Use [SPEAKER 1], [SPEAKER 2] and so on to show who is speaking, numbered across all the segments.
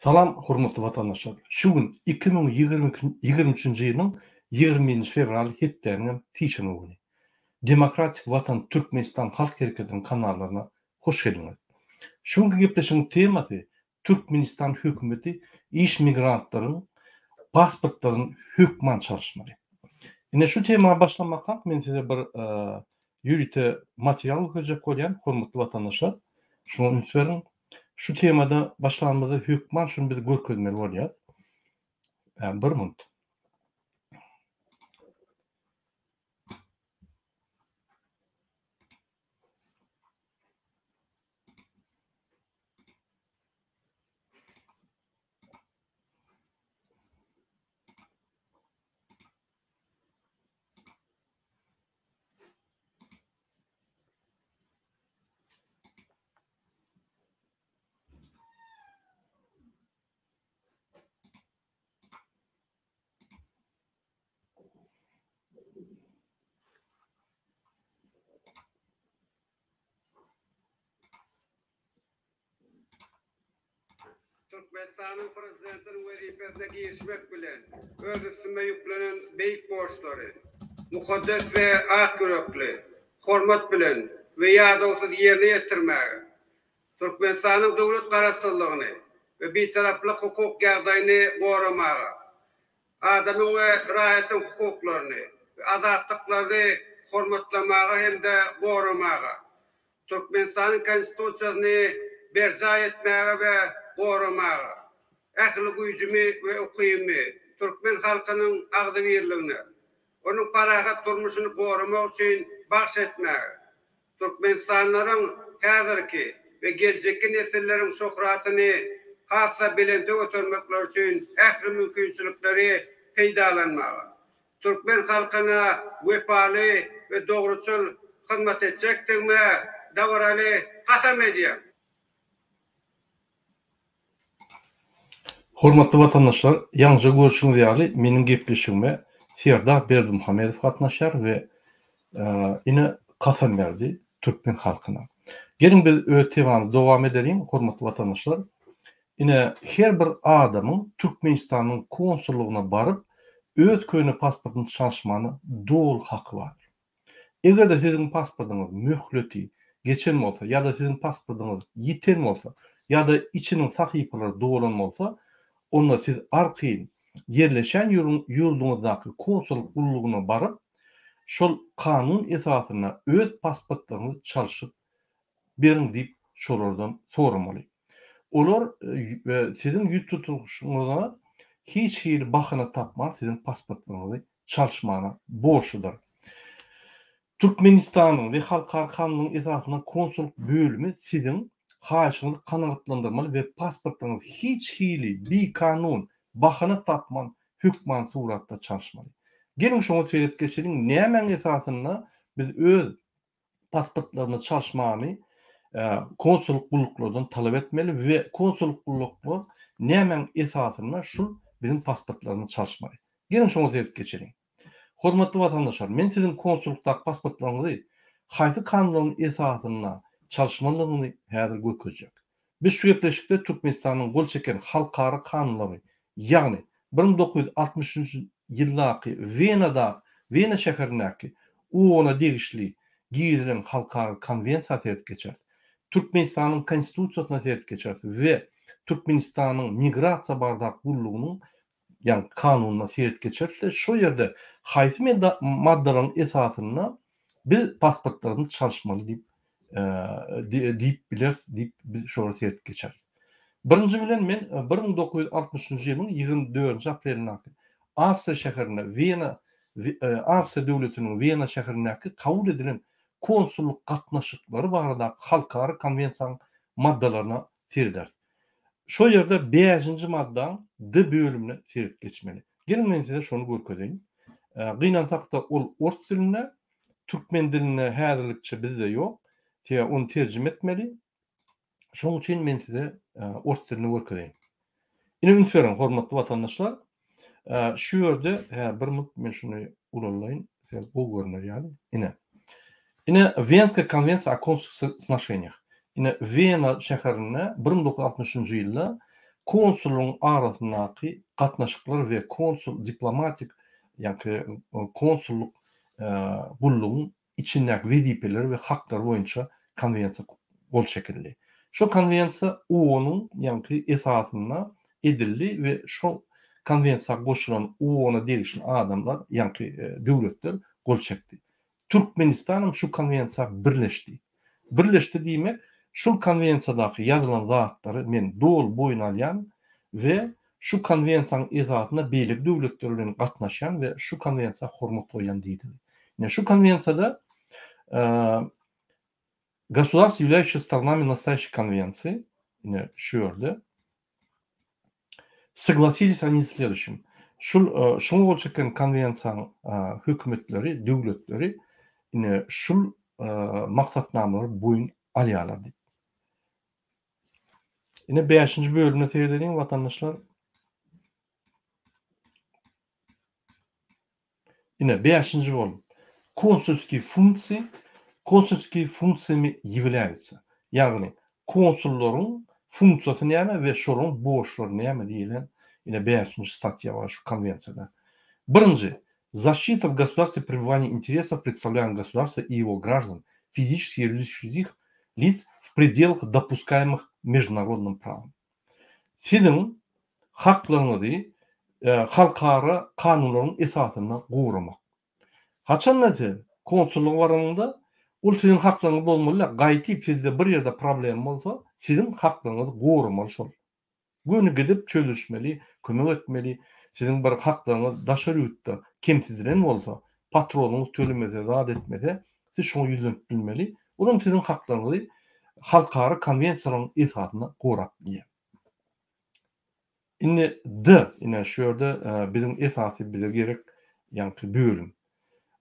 [SPEAKER 1] Salam, hormatly vatandaşlar. Şu gün 2023-nji ýylyň 20 fevral hepleriniň tişini güni. Demokratik Vatan Türkmenistan Halk Hereketiniň kanallaryna hoş geldiňiz. Şuňky gepleşiň temasy Türkmenistan hökümeti iş migrantlaryň pasportlaryny hökman çalyşmary. Ine şu tema başlamakam men size bir ýürite material göjek bolýan, hormatly vatandaşlar. Şunu ünsverin. Şu temada başlanmada hükman şunu biz görkezmeli bolýar. Bir minut.
[SPEAKER 2] Türkmenistan'ın prezidentinin vazifesine girişmek bilen öz üstüme yüklenen beyik borçları, mukaddes ve ak yürekli, hormat bilen ve yadolsuz yerine yetirmeye, Türkmenistan'ın devlet karasıllığını ve bir taraflı hukuk ýagdaýyny goramağa, adamın ve raýatyň hukuklaryny ve azatlyklaryny hormatlamağa hem de goramağa, Türkmenistan'ın konstitusiýasyny berja etmäge ve goramağa, ähli güýjümi we ukymy, Türkmen halkynyň agdybirligini, onuň parahat durmuşyny goramak üçin bahş etmäge, Türkmenistanlaryň häzirki we geljekki nesilleriň şöhratyny hassa bilende götürmekler üçin ähli mümkinçilikleri peýdalanmaga, Türkmen halkyna wepaly we dogruçul hyzmat etjekdigime dawraly hasam edýär.
[SPEAKER 1] Hormatly vatandaşlar, ýalňyja görüşüňiz ýaly meniň gepleşigime Serdar Berdimuhammedow gatnaşar we ine kasam berdi Türkmen halkyna. Gelin biz öz temamyzy dowam edelim, hormatly vatandaşlar. Ine her bir adamyň Türkmenistanyň konsullugyna baryp öz köýne pasportuny çalyşmany dol haky bar. Egerde siziň pasportuňyz möhleti geçen bolsa ýa-da siziň pasportuňyz ýeten bolsa ýa-da içiniň sahypalary dolan bolsa, onda siz arky yerleşen ýurduňyzdaky konsulluk ullugyna baryp, şol kanun esasyna öz pasportlaryňyzy çalyşyp beriň diýip şolardan soramaly. Olar siziň ýurt tutuşuňyza hiç hili bahana tapmaz, siziň pasportlaryňyzy çalyşmana borçludur. Türkmenistanyň we halkara kanunyň esasyna konsulluk bölümi siziň haýyşyňyzy kanagatlandyrmaly we pasportlaryňyz hiç hili bir kanun bahana tapman hükman suratda çalyşmaly. Gelin şoňa seýret geçelim. Näme esasyna biz öz pasportlaryny çalyşmany konsulluk ulluklardan talap etmeli we konsulluk ulluklar näme esasyna şul bizim pasportlaryny çalyşmaly. Gelin şoňa seýret geçelim. Hormatly vatandaşlar, men siziň konsullukdaky pasportlaryňyzy haýsy kanunlaryň esasyna çalyşmalygyny häzir görkezjek. Biz şu gepleşikde Türkmenistanyň gol çeken halkara kanunlary, ýagny 1963 ýyldaky Wena şäherindäki ona degişli giýilen halkara konwensiýa tärit geçer. Türkmenistanyň konstitusiýasyna tärit geçer we Türkmenistanyň migrasiýa bardak ullugynyň ýani kanunyna tärit geçer. Şo ýerde haýsy maddalaryň esasyna biz pasportlaryny çalyşmaly diýip biz şoňa tärit geçer. Birinji bilen men 1960-njy ýylyň 24 aprelinde Awstrija şäherinde Awstrija döwletiniň Wena şäherindäki kabul edilen konsulluk gatnaşyklary barada halkara konwensiýanyň maddalaryna tärit. Şo ýerde 5-nji madda D bölümine tärit geçmeli. Gelin men size şonu görkezeyim. Gynansak da ol ors diline, türkmen diline häzirlikçe bizde ýok. Onu tercüme etmeli. Şoň üçin men size ors dilini görkezeyim. Ine ünsverin, hormatly vatandaşlar. Şu ýerde bir minut men şunu ulalayyn. Bu görünür ýaly. Ine Venska konwensiýa o konsulluk сношениях. Ine Wena şäherinde 1960-njy ýylda konsulun arasındaki gatnaşyklar ve konsul diplomatik yani konsulluk gulluğun içindeki vezipeleri ve hakları boyunca konvensiya bol şekilli. Şu konvensiya OON'un yani esasına edildi ve şu konvensiya koşulan OON'a derişen adamlar yani devletler gol çekti. Türkmenistan'ın şu konvensiya birleşti. Birleşti demek şu konvensiyadaki yazılan zatları men dol boyun alyan ve şu konvensiyanın esasına beýlik döwletler gatnaşan ve şu konvensiya hormat goýan diýdi. Yani şu konвенцияда государства, являющиеся сторонами настоящей конвенции, şu yerde согласились они с следующим. Şunu bol çeken konvensiyanın hükümetleri, döwletleri şu maksatnamaları boyun alýarlar diýip. 5-nji bölümde seyrederiň vatandaşlar. 5-nji bölüm. Консульские функциями являются. Yani konsulların funksiyası näme ve şolun boşluğu näme diýilen 5-nji statýa var şu konvensiyada. Birinji, защита в государстве пребывания интересов представляемого государства и его граждан, физических и юридических лиц в пределах допускаемых международным правом. Sizin haklarınızı halkara kanunların esasına gorumak. Haçan näçe konsulluk baranda ol sizin haklarınız bolmaly, gaýtyp sizde bir ýerde problem bolsa, sizin haklarınızı gorumaly şol. Göni gidip çölüşmeli, kömek etmeli. Sizin bir haklarınız daşary ýurtda kemsizdiren bolsa, patronuňyz tölemese, zat etmese, siz şoňa ýüzlenip bilmeli. Olam sizin haklarınızı halkara konvensiýalaryň esasyna gorap diýer. Şu ýerde bizim esasy bize gerek ýa-ni bölüm.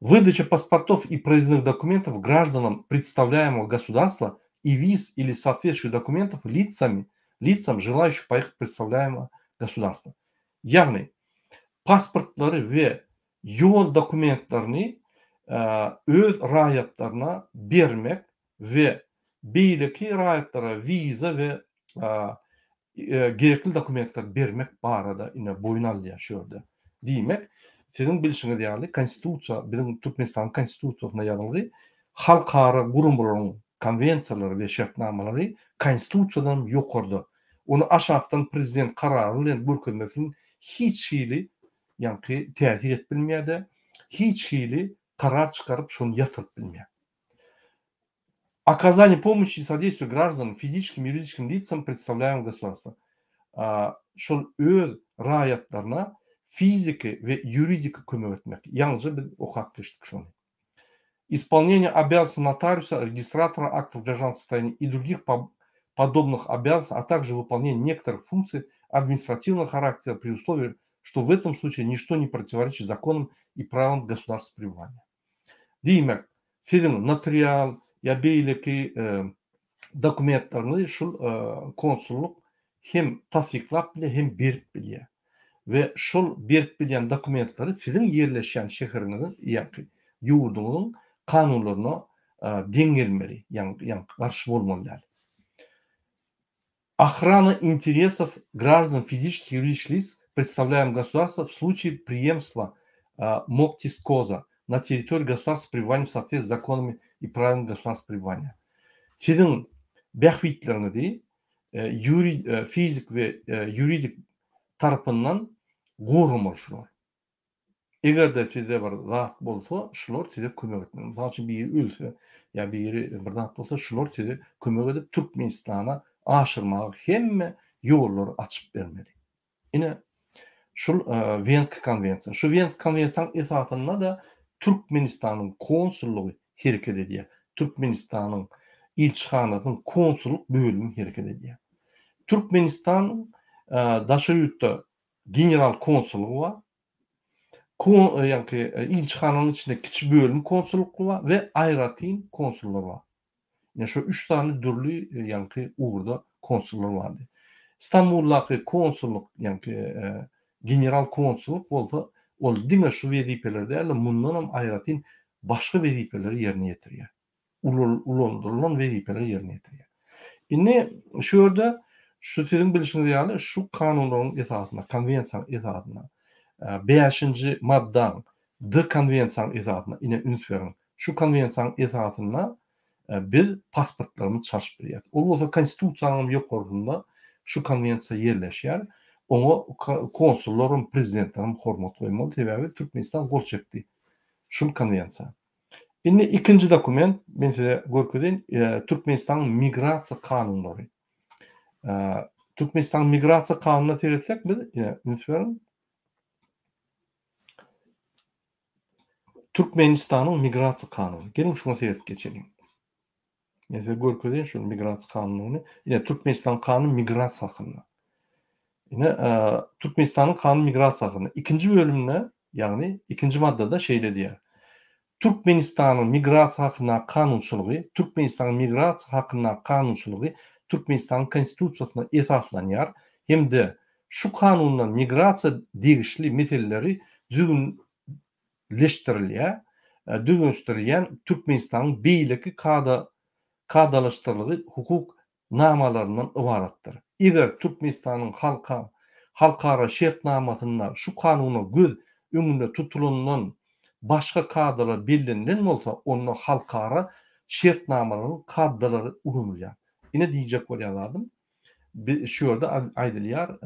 [SPEAKER 1] Выдача паспортов и проездных документов гражданам представляемого государства и виз или соответствующих документов лицам, желающим поехать в представляемое государство. Yani pasportları ve yol dokumentlerini öz raýatlaryna bermek ve beýleki raýatlara viza ve gerekli dokumentler bermek barada boyun alýar şu ýerde. Diýmek, sizin bilişiňiz ýaly konstitusiýa, bizim Türkmenistan konstitusiýasyna ýazylgy halkara gurumlaryň konvensiýalary we şertnamalary konstitusiýadan ýokardy. Onu aşağıdan prezident kararı bilen görkezmesinin hiç hili yani täsir etbilmeýärdi. Hiç hili karar çıkarıp şonu yatırıp bilmeýär. Оказание помощи и содействия гражданам, физическим и юридическим лицам представляемого государства. Şol öz raýatlaryna fiziki ve юридика kömek etmek. Yalnızca biz okaklaştık şunu. Исполнение обязанностей нотариуса, регистратора актов гражданского состояния и других подобных обязанностей, а также выполнение некоторых функций административного характера при условии, что в этом случае ничто не противоречит законам и правилам государственного пребывания. Diýmek, sizin notarial ya beýleki dokumentlerini şu konsulluk hem tasdiklap bile hem berip bilýär. Ve şol berip bilýän dokumentleri sizin yerleşen şehriňiziň ýa-ni ýurduňyň kanunlaryna deňgelmeli, ýa-ni garşy bolmaly. Охрана интересов граждан физических и юридических лиц, представляемых государства в случае преемства МОКТИСКОЗа на территории государства пребывания в соответствии с законами и правилами государства пребывания. Sizin behwitlerinizi fizik ve yuridik tarapından gorumaly şular. Eger sizde bir zat bolsa, şular size kömek etmeli. Mesela için biri ölse, ya biri bir zat bolsa, şular size kömek edip Türkmenistan'a aşırmağa hemme yolları açıp vermeli. Yine şu Vensk konvensiýasy. Şu Vensk konvensiýasynyň esasında da Türkmenistan'ın konsulluğu hareket ediyor. Türkmenistan'ın ilçihanasynyň konsulluk bölümü hareket ediyor. Türkmenistan'ın daşary ýurtda general konsulluğu var. Yani ilçihananyň içinde kiçik bölüm konsullukluğu var ve aýratyn konsulluğu var. Yani şu 3 tane dürlü yani uğurda konsullar vardı. İstanbul'daki konsulluk yani general konsulluk olsa diňe şu wezipelerde mundan hem aýratyn başga wezipeleri ýerine ýetirýär. Ulandyrylan wezipeleri ýerine ýetirýär. Indi şu ýerde şu sizin bilişiniz ýaly şu kanunlaryň esasynda, konvensiýanyň esasynda 5-nji maddaň D konvensiýanyň esasynda ine ünsüň. Şu konvensiýanyň esasynda biz pasportlarymyz çarşyp berýär. Ol bolsa konstitusiýanyň ýokarynda şu konvensiýa ýerleşýär. Oňa konsullarym, prezidentlerim hormat goýmaly. Sebäbi Türkmenistan gol çekdi. Şu konvensiýa. Indi ikinji dokument, men size görkezin, Türkmenistan migrasiýa kanunlary. Türkmenistan migrasiýa kanunyna seyretsek biz, ünsüň Türkmenistan'ın migrasiýa kanuny. Gelin şuna seyret geçelim. Mesela görkezin şu migrasiýa kanunyny. Ýa Türkmenistan kanuny migrasiýa hakynda. Ýa Türkmenistan'ın kanuny migrasiýa hakynda. İkinji bölümne, ýagny ikinji maddada şeýle diýär. Türkmenistan'ın migrasiýa hakynda kanunçylygy, Türkmenistan'ın migrasiýa hakynda kanunçylygy Türkmenistan'ın konstitusiýasyna esaslanýar. Hemde şu kanundan migrasiýa degişli meseleleri düzgünleştirilýär. Düzgünleştirilýän Türkmenistan'ın beýleki kadalaşdyrlygy hukuk namalarından ibaratdyr. Eger Türkmenistan'ın halkara şertnamasyna şu kanuny göz öňünde tutulandan başga kadalar bellenlen bolsa, onu halkara şertnamalaryň kadalary ulunýar. Ine diýjek bolýarlarym. Şu ýerde aýdylýar,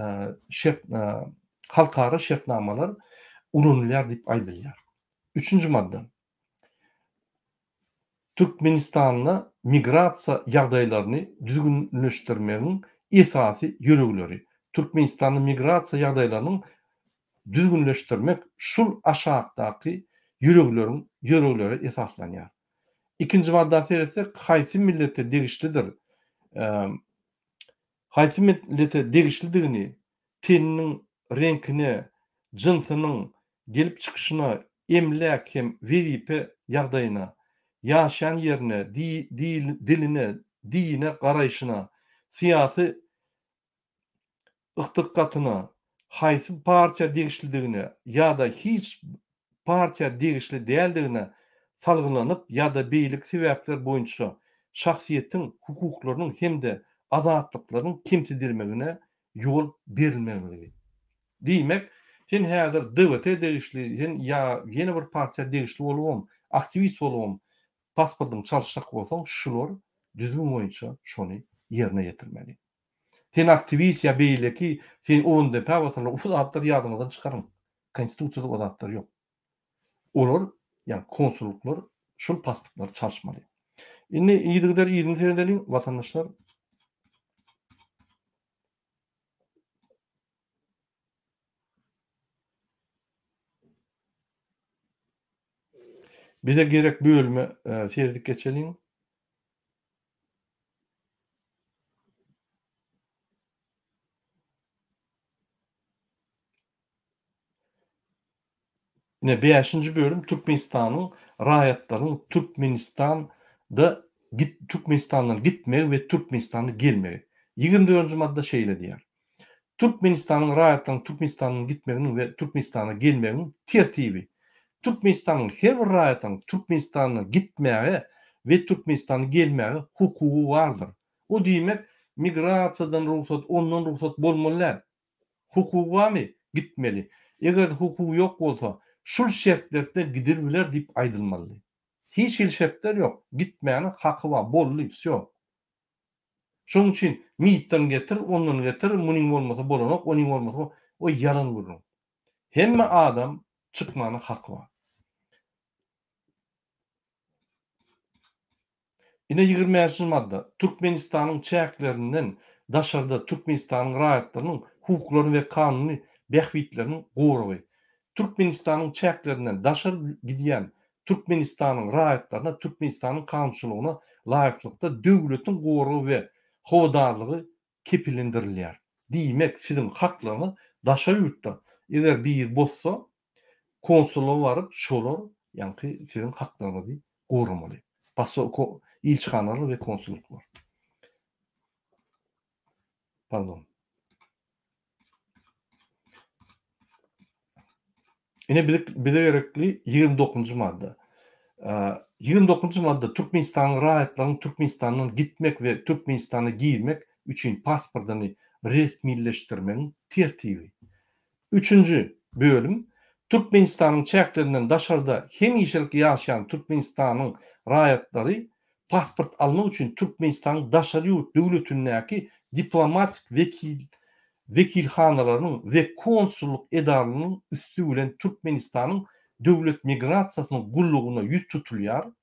[SPEAKER 1] halkara şertnamalar ulunýar diýip aýdylýar. Üçüncü madda. Türkmenistan'la migrasiýa ýagdaýlaryny düzgünleşdirmegiň esasy ýöregleri. Türkmenistan'ın migrasiýa ýagdaýlaryny düzgünleşdirmek şul aşağıdaky ýöregleri esaslanýar. İkinji madda seyretsek, haýsy millete degişlidir. Haýsy millete degişlidigini, teniniň reňkini, jynsynyň gelip çykyşyna, emlek hem wezipe ýagdaýyna, ýaşaýan ýerine, diline, dine garaýşyna, syýasy yktykatyna, haýsy partiýa degişlidigine ýa-da hiç partiýa degişli däldigine salgylanyp ýa-da beýlik sebäpler boýunça şahsiýetiň hukuklarynyň hemde azatlyklarynyň kemsizdirmegine ýol berilmemeli. Diýmek, sen häzir DWT degişli, sen ýa ýene bir partiýa degişli bolubam, aktivist bolubam, pasportyň çalşak bolsaň, şular düzgün boýunça şonu ýerine ýetirmeli. Sen aktivist ýa beýleki, sen ONDP wagtynda uful atlar ýadyňyzdan çykaryň. Konstitusiýada o zatlar ýok. Olar, ýani konsulluklar şol pasportlary çalşmaly. Indi ýygylar ýygyny seredeliň watandaşlar. Bize gerek bölüme seyredip geçelim. Yine 5-nji bölüm Türkmenistan'ın raýatlarynyň Türkmenistandan gitmegi ve Türkmenistan'a gelmegi. 24-nji madda şeýle diýär. Türkmenistan'ın raýatlarynyň Türkmenistandan gitmeginiň we Türkmenistan'a gelmegiň tertibi. Türkmenistan'ın her bir raýatynyň Türkmenistan'a gitmegi we Türkmenistan'a gelmegi hukugy bardyr. O diýmek, migrasiýadan ruhsat, ondan ruhsat bolmalylar. Hukugy barmy? Gitmeli. Eger hukugy ýok bolsa, şul şertlerde gidirbiler diýip aýdylmaly. Hiç şertler ýok. Gitmäniň haky bar, bolly, şo. Şonuň üçin miýitden getir, ondan getir, munyň bolmasa bolanok, onyň bolmasa o ýalan bolur. Hemme adam çykmanyň haky bar. Ine 20-nji madda. Türkmenistan'ın çäklerinden daşarda Türkmenistan'ın raýatlarynyň hukuklary we kanuny behbitlerini gorugy. Türkmenistan'ın çäklerinden daşar gidýän Türkmenistan'ın raýatlaryna, Türkmenistan'ın kanunçylygyna laýyklykda döwletiň gorugy we howadarlygy kepilendirilýär. Diýmek, sizin haklaryny daşar ýurtda eger bir bolsa konsulla baryp şolar, ýani sizin haklaryňyzy gorumaly. İlçihanlar ve konsulluklar. Pardon. Yine bize gerekli 29-njy madda. 29-njy madda Türkmenistan'ın raýatlarynyň Türkmenistan'dan gitmek ve Türkmenistan'a girmek üçin pasportyny resmileştirmenin tertibi. 3-nji bölüm Türkmenistanyň çäklerinden daşarda hemişelik ýaşaýan Türkmenistanyň raýatlary pasport almak üçin Türkmenistanyň daşary ýurt döwletindäki diplomatik vekilhanalarynyň we konsulluk edaralarynyň üstü bilen Türkmenistanyň döwlet migrasiýasynyň gullugyna ýüz tutulýar.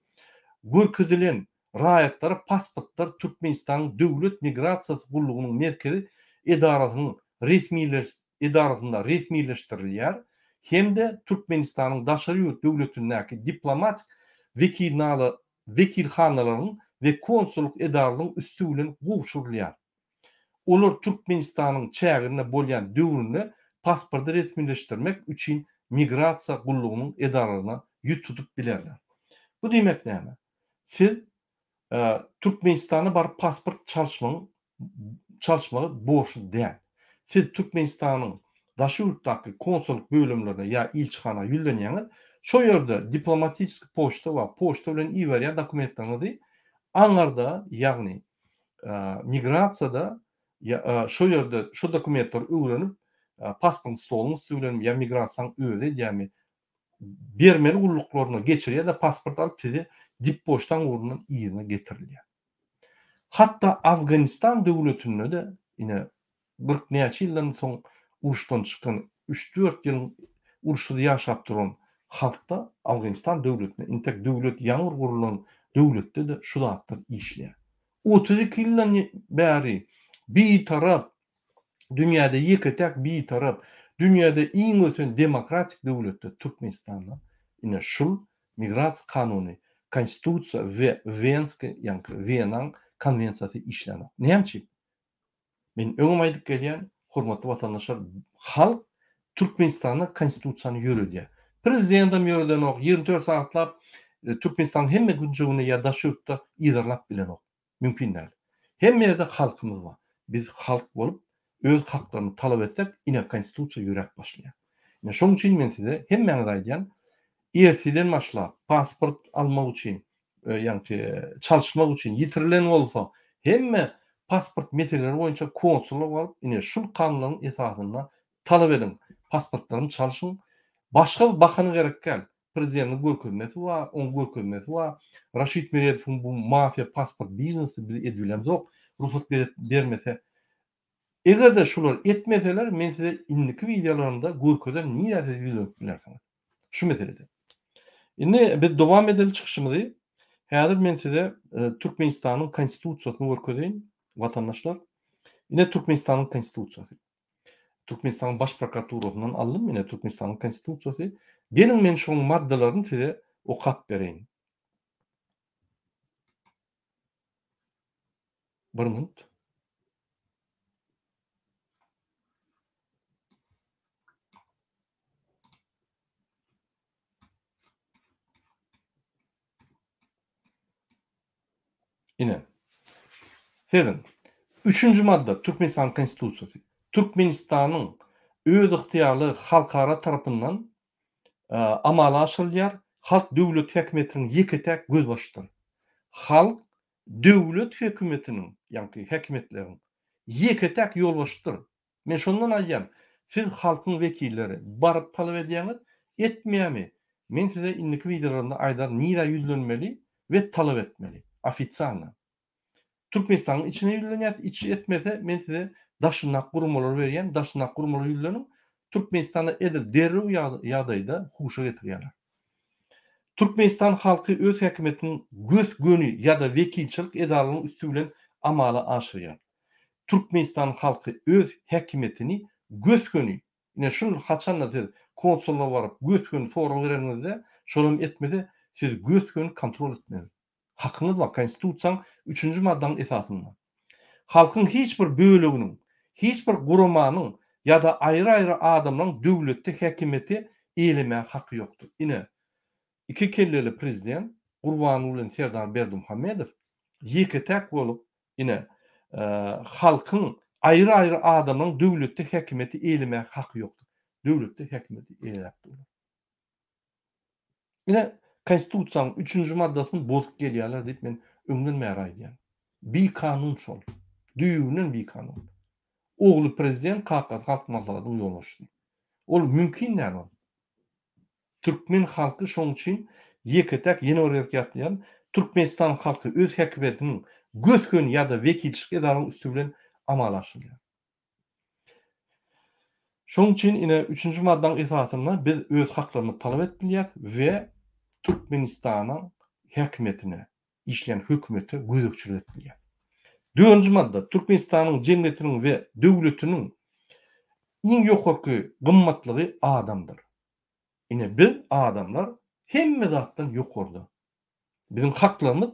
[SPEAKER 1] Görkezilen raýatlary pasportlar Türkmenistanyň döwlet migrasiýasy gullugynyň merkezi edarasynyň edarasynda resmileştirilýär. Hemde Türkmenistanyň daşary ýurt döwletindäki diplomatik vekilhanalarynyň we konsulluk edaralarynyň üstü bilen gowşurulýar. Olar Türkmenistanyň çägine bolýan döwründe pasporty resmileşdirmek üçin migrasiýa gullugynyň edaralarına ýüz tutup bilerler. Bu diýmek näme? Siz Türkmenistana bar pasport çalışmagy borçlu däl. Siz Türkmenistanyň daşary ýurtdaky konsulluk bölümlerine ýa ilçihana ýüllenýäňiz, şo ýerde diplomatik poçta we poçta bilen iýerýän dokumentlerinizi aňarda, ýagny migrasiýada şo ýerde şo dokumentleri öwrenip pasport stoluny üstüne ýa migrasiýanyň özi ýa-ni bermeli gulluklaryna geçirýär da pasport alyp sizi dip poçtaň urundan ýerine getirilýär. Hatta Afganistan döwletinde de ine 40 näçe ýyldan soň uruşdan çykan 3-4 ýyl uruşda ýaşap duran halkda Afganistan döwletine intek döwlet ýaňyr gurulan döwletde de şu zatlar işleýär. 32 ýyldan bäri bir tarap dünýäde ýeketek bir tarap dünýäde iň ösen demokratik döwletde Türkmenistanda ine şul migrasiýa kanuny, konstitusiýa we Wienaň konvensiýasy işlenýär. Näçe? Men öňüm aýdyp gelýän hormatly watandaşlar, halk Türkmenistanyň konstitusiýasyny ýöredýär. Prezidentim ýöredenok 24 saatlap Türkmenistanyň hemme günjegini ýa daşy ýurtda ýerlap bilenok. Mümkin däl. Hemme ýerde halkymyz bar. Biz halk bolup öz haklaryny talap etsek, ine konstitusiýa ýörek başlaýar. Ine şoň üçin men size hemmeňiz aýdýan, erteden başlap pasport almak üçin, ýa-ni çalışmak üçin ýitirilen bolsa, hemme pasport meseleleri boýunça konsulluk alyp, ine şul kanunlaryň esasynda talap edin. Pasportlaryny çalışyň. Başga bir bakany gerek gel. Prezidentiň görkezmesi we on görkezmesi we Raşid Meredowyň bu mafia pasport biznesi biz edilýän zok. Ruhsat bermese. Egerde şular etmeseler, men size indiki videolarymda görkezden niýe bilip bilersiňiz. Şu meselede. Indi biz dowam edeli çykyşymyzy. Häzir men size Türkmenistanyň konstitusiýasyny görkezdeýin, watandaşlar. Ine Türkmenistanyň konstitusiýasy. Türkmenistanyň baş prokuraturasyndan aldım ine Türkmenistanyň konstitusiýasy. Gelin men şoň maddalaryny size okap bereýin. Bir minut. Ine. Sedin. 3-nji madda Türkmenistan konstitusiýasy. Türkmenistanyň öz ıhtiýarly halkara tarapyndan amala aşyrylýar. Halk döwlet häkimetiniň ýeketek göz başydyr. Halk döwlet hökümetiniň, ýa-ni häkimetleriň ýeketek ýol başydyr. Men şondan aýdýan, siz halkyň wekilleri baryp talap edýäňiz, etmeýärmi? Men size indiki videolarymda aýdar niýe ýüzlenmeli we talap etmeli. Ofitsialna. Türkmenistanyň içine ýüzlenýär, içi etmese men size daşynak gurumlar berýän, daşynak gurumlar ýüzlenip Türkmenistanda edir derrew ýagdaýda huşa getirýärler. Türkmenistan halky öz häkimetiniň göz gönü ýa-da wekilçilik edaralynyň üstü bilen amala aşyrýar. Türkmenistan halky öz häkimetini göz gönü, ine şunu haçanla siz konsulla baryp göz gönü soraw bereňizde, şolum etmese siz göz gönü kontrol etmeli. Hakyňyz bar, konstitusiýaň 3-nji maddanyň esasynda. Halkyň hiç bir böleginiň, hiç bir gurumanyň ýa-da aýry-aýry adamlaryň döwletde häkimeti eýlemäge haky ýokdur. Ine iki kelleli prezident Gurbanuly Serdar Berdimuhammedow ýeketek bolup ine halkyň aýry-aýry adamlaryň döwletde häkimeti eýlemäge haky ýokdur. Döwletde häkimeti eýlep durur. Ine konstitusiýanyň 3-nji maddasyny bozup gelýärler diýip men öňden bäri aýdýan. Bir kanun şol. Düýünen bir kanun. Ogly prezident halk maslahatyny ýol açdy. Ol mümkin näme? Türkmen halky şoň üçin ýeketek ýene öwretýän Türkmenistan halky öz häkimetiniň göskön ýa-da wekilçilik edarynyň üstü bilen amalaşýar. Şoň üçin ine 3-nji maddaň esasyna biz öz haklaryny talap etdiler we Türkmenistanyň häkimetine, işleyen hökümete gözükçülük etdiler. 4-nji madda Türkmenistanyň jemgyýetiniň we döwletiniň iň ýokarky gymmatlygy adamdyr. Ine biz adamlar hemme zatdan ýokardy. Bizim haklarymyz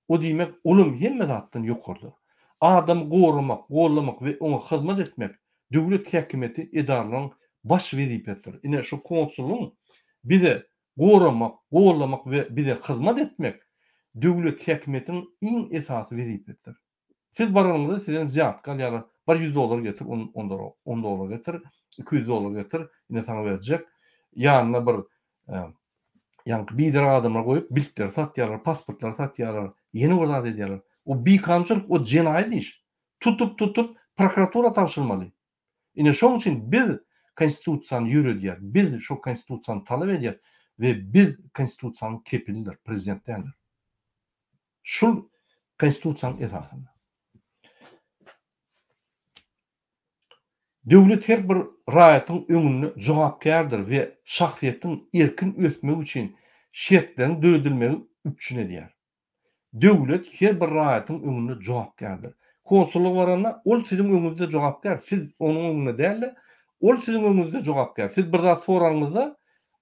[SPEAKER 1] o diýmek ulum hemme zatdan ýokardy. Adam gorumak, gollamak we ona hyzmat etmek döwlet häkimeti edarlaryň baş wezipesidir. Ine şu konsulun bize gorumak, gollamak we bize hyzmat etmek döwlet häkimetiniň iň esasy wezipesidir. Siz baranyňyzda sizden ziyatka ýa-da $100 getir, $10 getir, $200 getir, ine sana berjek. Ýanyna bir bider adamlar goýup biltler satýarlar, pasportlar satýarlar, ýene ozat edýärler. O bikamçylyk, o jenaýat iş. Tutup prokuratura tapşyrmaly. Ine şoň üçin biz konstitusiýany ýürüdýär, biz şu konstitusiýany talap edýär we biz konstitusiýanyň kepildir, prezident dälir. Şol konstitusiýanyň esasyna. Döwlet her bir raýatyň öňünde jogapkärdir we şahsiýetiň erkin ösmegi üçin şertlerini döredilmegi üçin edýär. Döwlet her bir raýatyň öňünde jogapkärdir. Konsulluk baranda ol siziň öňünizde jogapkär, siz onuň öňünde däl, ol siziň öňünizde jogapkär. Siz bir zat soraňyzda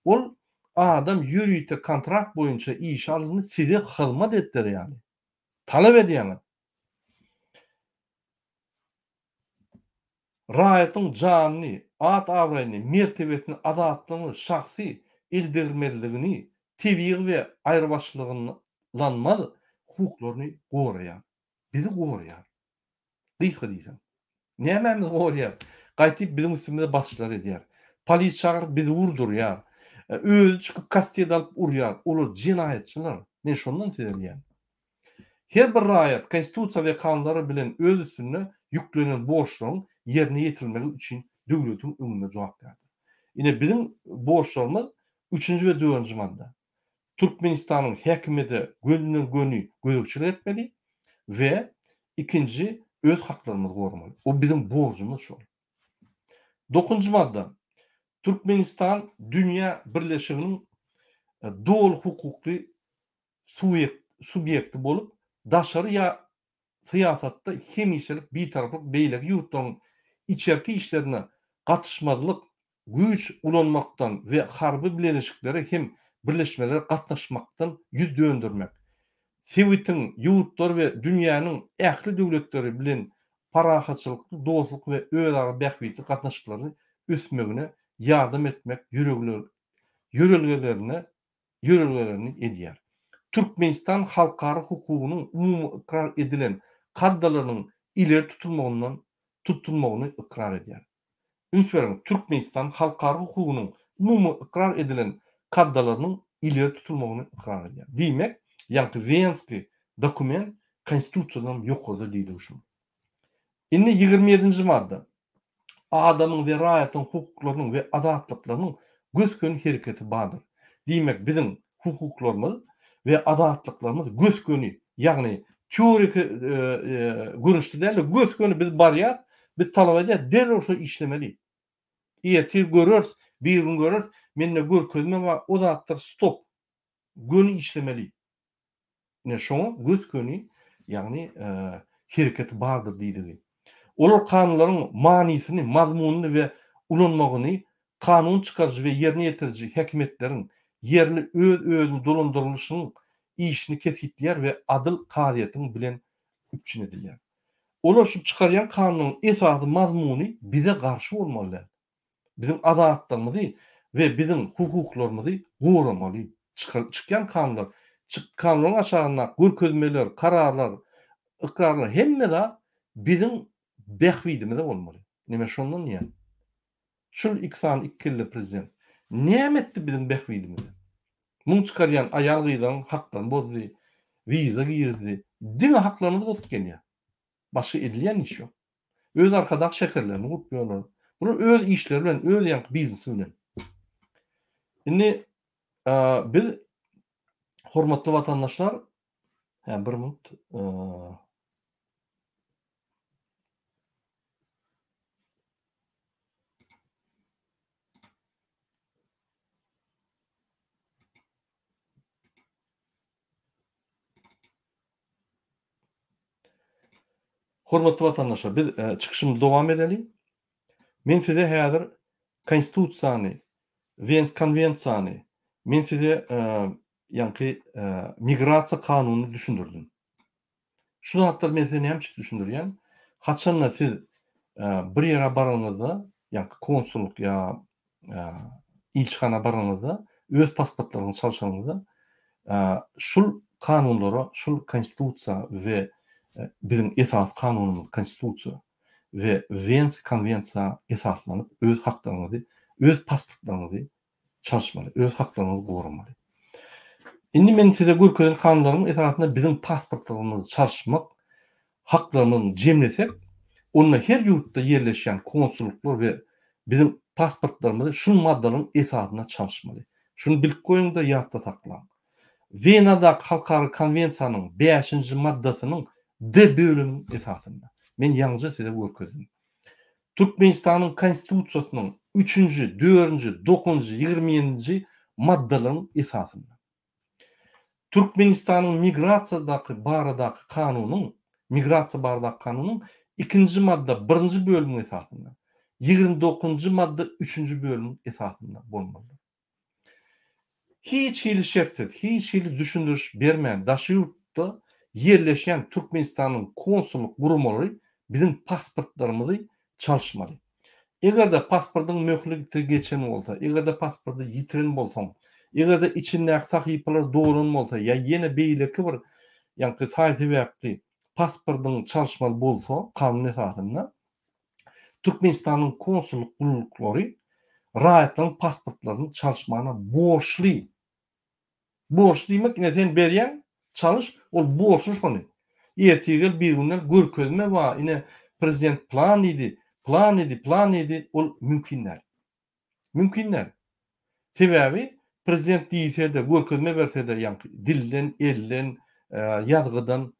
[SPEAKER 1] ol adam ýürüýte kontrakt boýunça iş alyny size hyzmat etdir ýani. Talap edýär. Raýatyň janyny, at-awraýny, mertebesini, azatlygyny, şahsy ildirmeligini, tebii we aýrybaşlygyny lanmaz hukuklaryny goraýar. Bizi goraýar. Gysga diýsem. Nämämiz goraýar? Gaýtyp bizim üstümizde başlar edýär. Polis çagyryp bizi urdurýar. Özü çykyp kastiýe alyp urýar. Olar jenaýatçylar. Men şondan sezelýän. Her bir raýat konstitusiýa we kanunlara bilen öz üstüne yüklenen borçlaryň ýerine ýetirilmegi üçin döwletiň öňünde jogapkärdir. Ine bizim borçlarymyz 3-nji we 4-nji madda. Türkmenistanyň häkimeti göni gözükçülük etmeli we ikinji öz haklarymyzy gormaly. O bizim borjumyz şol. 9-njy madda. Türkmenistan dünýä birleşiginiň dol hukukly subyekti bolup daşary ýa siyasatda hemişelik bir taraflık beýlek ýurtlaryň içerki işlerine gatnaşmadylyk güç ulanmaktan ve harby bileşiklere hem birleşmelere gatnaşmaktan ýüz döndürmek. Sewitiň ýurtlar we dünýäniň ähli döwletleri bilen parahatçylykly dostluk we özara bähbitli gatnaşyklaryny ösmegine ýardam etmek ýörelgelerini edýär. Türkmenistan halkara hukugynyň umumy ikrar edilen kaddalarynyň ileri tutulmagyny ikrar edýär. Ünsüren Türkmenistan halkara hukugynyň umumy ikrar edilen kaddalarynyň ileri tutulmagyny ikrar edýär. Diýmek, ýa-da Venski dokument konstitusiýadan ýokardy diýdi şu. Indi 27-nji madda. Adamyň we raýatyň hukuklarynyň we azatlyklarynyň göskön hereketi bardyr. Diýmek, bizim hukuklarymyz ve azatlıklarımız göskönü, yani teorik görünüşde değil, göskönü biz barýar, biz talap edýär, derhal şo işlemeli. Eğer görürs, bir gün görürs, menne görkezme we o zatlar stop. Gönü işlemeli. Ne şo göskönü, yani hereketi bardyr diýdi. Olar kanunlaryň manysyny, mazmununu we ulanmagyny kanun çykarjy we ýerine ýetirjy häkimetleriň yerli özünü dolandırılışının işini kesitler ve adil qadiyetini bilen üpçün edilýär. Olar şu çıkaryan kanunun esasy mazmunu bize karşı olmalı. Bizim azatlarımızı ve bizim hukuklarımızı goramaly. Çıkan kanunlar, kanunun aşağına görkezmeler, kararlar, ikrarlar hemme de bizim behwidimizde olmaly. Näme şondan ýa? Şol ikili prezident näme etdi bizim behwidimizde? Muň çıkaryan ayal gyýdan hakdan bozdy, wiza girdi. Dini haklarymyzy bozup gelýär. Başga edilýän iş ýok. öz arkadaş şekerlerini gutmuyorlar. Bunu öz işleri bilen, öz ýanky biznesi bilen. Indi biz hormatly vatandaşlar, bir minut. Hormatly vatandaşlar, biz çıkışymyzy dowam edeli. Men size häzir konstitusiýany, Wien konwensiýany, men size ýanky migrasiýa kanunyny düşündirdim. Şu zatlar men seni hem düşündürýän. Haçanla siz bir ýere baranyňyzda, ýanky konsulluk ýa ilçihana baranyňyzda öz pasportlaryňyzy çalşanyňyzda şul kanunlara, şul konstitusiýa we bizim esas kanunumuz konstitusiýa we Wien konwensiýa esaslanyp öz haklaryňyzy, öz pasportlaryňyzy çalşmaly, öz haklaryňyzy goramaly. Indi men size görkezden kanunlaryň esasynda bizim pasportlarymyzy çalşmak, haklarymyzy jemlesek, onda her ýurtda ýerleşýän konsulluklar we bizim pasportlarymyzy şu maddalaryň esasyna çalşmaly. Şunu bilip goýuň-da ýatda saklaň. Wien'da halkary konwensiýanyň 5-nji maddasynyň D bölüminiň esasynda. Men ýalňyja size görkezdim. Türkmenistanyň konstitusiýasynyň 3-nji, 4-nji, 9-njy, 27-nji maddalaryň esasynda. Türkmenistanyň migrasiýadaky baradaky kanunyň, migrasiýa baradaky kanunyň 2-nji madda 1-nji bölüminiň esasynda. 29-njy madda 3-nji bölüminiň esasynda bolmaly. Hiç hili şefsiz, hiç hili düşündürüş bermeyen daşı yurtta yerleşen Türkmenistan'ın konsulluk gurumalary bizim pasportlarımızı çalışmalı. Eğer de pasportun möhürlükte geçen olsa, eğer de pasportu yitiren bolsaň, eğer de içinde sahypalar doğrun bolsa, ya yine beýleki bir ýanky saýsy pasportun çalışmaly bolsa, kanun esasında Türkmenistan'ın konsulluk gurulukları raýatlaryň pasportlaryny çalışmagyna borçly. Borç diýmek ine sen berýän çalış, ol borçlu şonu. Ertegel bir günden görkezme we ine prezident plan idi, ol mümkinler. Mümkinler. Sebäbi prezident diýse-de görkezme berse-de ýanky dilden, elden, ýazgydan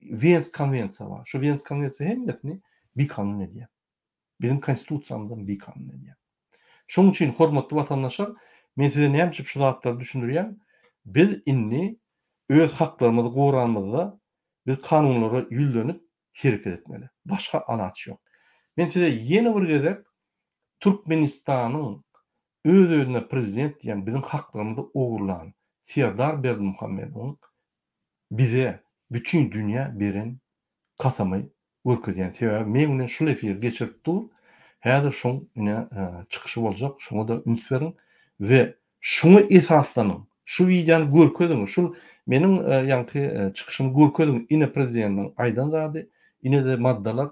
[SPEAKER 1] Wien konwensiýa bar. Şu Wien konwensiýa hemmetni bir kanun edýär. Bizim konstitusiýamyzdan bir kanun edýär. Şoň üçin hormatly vatandaşlar, men size näme şu zatlary düşündirýän. Biz inni öz haklarymyzy goramyzda biz kanunlara ýüzlenip hereket etmeli. Başga alaçy ýok. Men size ýene bir gezek Türkmenistanyň öz-özüne prezident diýen bizim haklarymyzy ogurlan Serdar Berdimuhammedow bize bütün dünýä beren kasamy görkezýän. Sebäbi men bilen şol efir geçirip dur. Häzir şoň ine çykyşy boljak. Şoňa da üns berin we şunu esaslanyň. Şu videony görkezdiň, şu meniň ýanky çykyşymy görkezdiň, ine prezidentiň aýdan zady, ine de maddalar.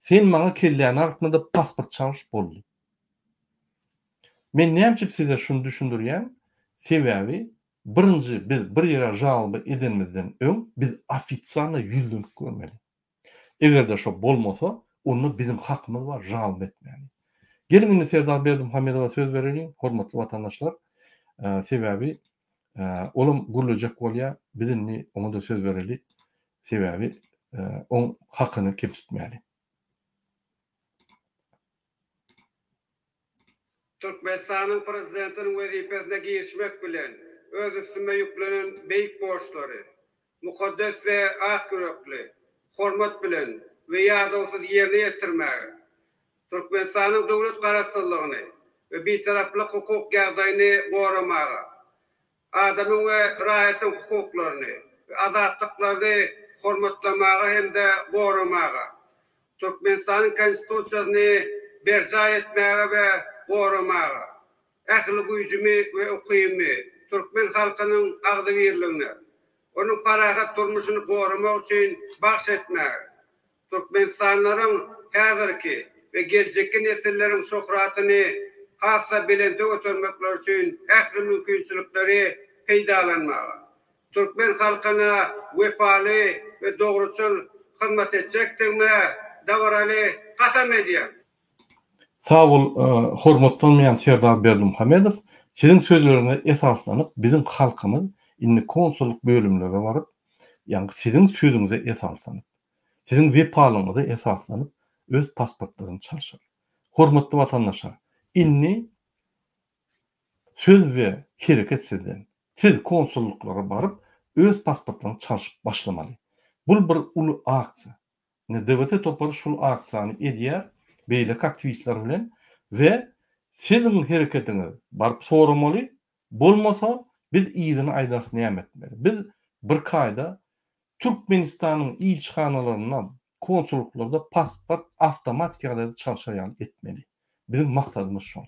[SPEAKER 1] Sen maňa kelläň artmada pasport çalyş boldy. Men näme size şunu düşündirýän? Sebäbi birinji biz bir ýere jalby edenimizden öň biz ofisialna ýüzlenip görmeli. Eger de şo bolmasa, onu bizim hakymyz bar jalby etmeli. Gelin Serdar Berdimuhammedowa söz berelim, hormatly vatandaşlar. Sebäbi olum gurulacak bolýa, bizimni ona da söz bereli. Sebäbi on hakyny kepitmeli.
[SPEAKER 2] Türkmenistanyň prezidentiniň wezipesine girişmek bilen öz üstüme yüklenen beýik borçlary, mukaddes we ak yürekli, hormat bilen we ýadawsuz ýerine ýetirmäge, Türkmenistanyň dowlat garaşsyzlygyny we bitaraplyk hukuk ýagdaýyny goramaga, adamyň we raýatyň hukuklaryny we azatlyklaryny hormatlamaga hemde goramaga, Türkmenistanyň konstitusiýasyny berja etmäge we goramaga, ähli güýjümi we ukymy türkmen halkynyň agdy birligine, onuň parahat durmuşyny goramak üçin bahş etmäge, Türkmenistanlaryň häzirki we geljekki nesilleriň şöhratyny hassa bilende götürmekler üçin ähli mümkinçilikleri peýdalanmaga, türkmen halkyna wefaly we dogruçul hyzmat etjekdigme, dawraly kasam edýär.
[SPEAKER 1] Sağ ol, hormatly olmayan Serdar Berdimuhammedow. Sizin sözlerine esaslanıp bizim halkymyz inni konsulluk bölümlerine barıp, ýani sizin sözüňize esaslanıp, sizin wepalyňyza esaslanıp öz pasportlaryny çalşar. Hormatly watandaşlar, inni söz we hereket sizden. Siz konsulluklara barıp öz pasportlaryny çalşyp başlamaly. Bul bir uly aksiýa. DWT topary şol aksiýany edýär beýlek aktivistler bilen we sizin hereketiňiz barıp soramaly. Bolmasa biz iýzini aýdaryp näme etmeli? Biz bir kaýda Türkmenistanyň ilçihanalaryna, konsulluklarda pasport awtomatik ýalyda çalşaýan etmeli. Bizim maksatymyz şol.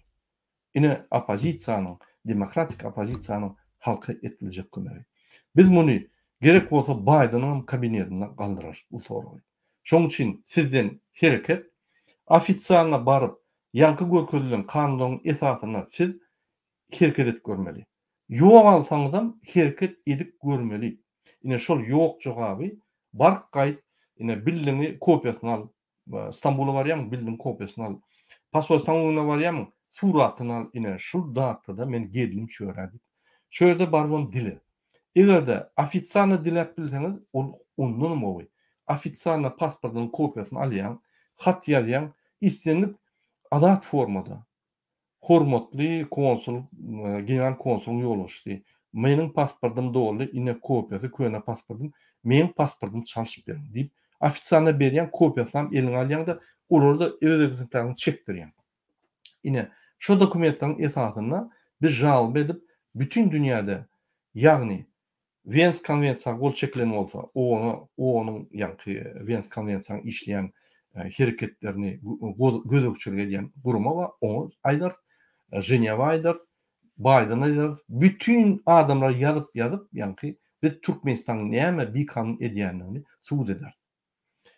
[SPEAKER 1] Ine opozisiýanyň, demokratik opozisiýanyň halka etiljek kömegi. Biz muny gerek bolsa Bideniň kabinetinden galdyrar bu sorugy. Şoň üçin sizden hereket ofisialna barıp ýanky görkezlen kanunyň esasyna siz hereket edip görmeli. Ýok alsaňyzam hereket edip görmeli. Ine şol ýok jogaby bark gaýt ine bildiňi kopyasyny al. İstanbul'a barýam, bildiň kopyasyny al. Pasportaňyna barýam, suratyny al. Ine şu datda men geldim şöýredi. Şöýrede barwon dili. Egerde ofisialna dilep bilseňiz, ondan mowy. Ofisialna pasportynyň kopyasyny alýan, hat ýazýan, istenip adat formada. Hormatly konsul, general konsul ýoluşdy. Meniň pasportum dogry, ine kopyasy köne pasportum, meniň pasportum çalşyp berin diýip ofisialna berýän kopyasyny eliňe alýan-da orada öz egzemplaryny çekdirýän. Ine şu dokumentleriň esasyna biz jalb edip bütün dünýäde, ýagny Vens konwensiýasyna gol çekilen bolsa, onuň ýanky Vens konwensiýasyna işleýän hereketlerini gözükçülük edýän guruma we onu aýdar, Ženeva aýdar, Biden aýdar, bütün adamlar ýazyp ýanky biz Türkmenistanyň näme bir kanun edýänini suwd eder.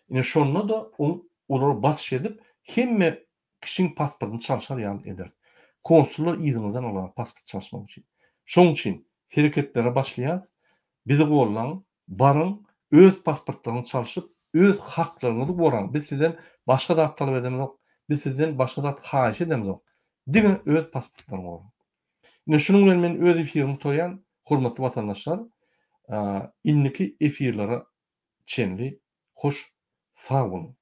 [SPEAKER 1] Ine şonda da olar basyş edip hemme kişiň pasportyny çalşar ýaly eder. Konsullar iziňizden olar pasport çalşmak üçin. Şoň üçin hereketlere başlaýar. Bizi gollan, barın, öz pasportlaryny çalşyp, öz haklaryňyzy boran. Biz sizden başga dat talap edemiz, biz sizden başga dat haýyş edemiz. Diňe öz pasportlaryny boran. Ine şunuň bilen men öz efirimi toýan, hormatly watandaşlar, inniki efirlere çenli, hoş, sağ bolun.